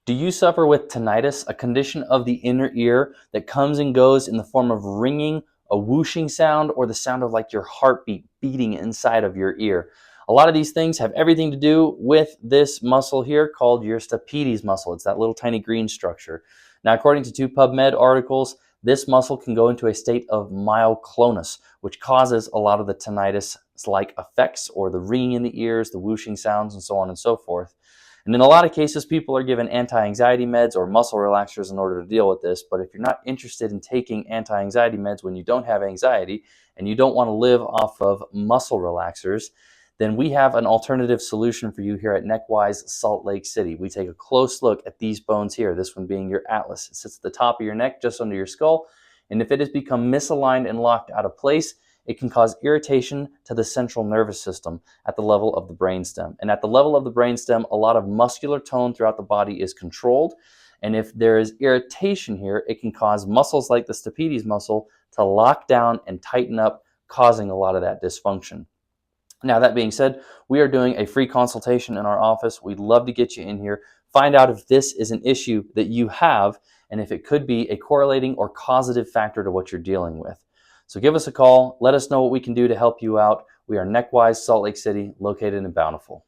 Do you suffer with tinnitus, a condition of the inner ear that comes and goes in the form of ringing, a whooshing sound, or the sound of like your heartbeat beating inside of your ear? A lot of these things have everything to do with this muscle here called your stapedi's muscle. It's that little tiny green structure. Now, according to two PubMed articles, this muscle can go into a state of myoclonus, which causes a lot of the tinnitus-like effects, or the ringing in the ears, the whooshing sounds, and so on and so forth. And in a lot of cases, people are given anti-anxiety meds or muscle relaxers in order to deal with this. But if you're not interested in taking anti-anxiety meds when you don't have anxiety and you don't want to live off of muscle relaxers, then we have an alternative solution for you here at Neckwise Salt Lake City. We take a close look at these bones here, this one being your atlas. It sits at the top of your neck, just under your skull. And if it has become misaligned and locked out of place, it can cause irritation to the central nervous system at the level of the brainstem. And at the level of the brainstem, a lot of muscular tone throughout the body is controlled. And if there is irritation here, it can cause muscles like the stapedi's muscle to lock down and tighten up, causing a lot of that dysfunction. Now, that being said, we are doing a free consultation in our office. We'd love to get you in here, find out if this is an issue that you have, and if it could be a correlating or causative factor to what you're dealing with. So give us a call. Let us know what we can do to help you out. We are Neckwise Salt Lake City, located in Bountiful.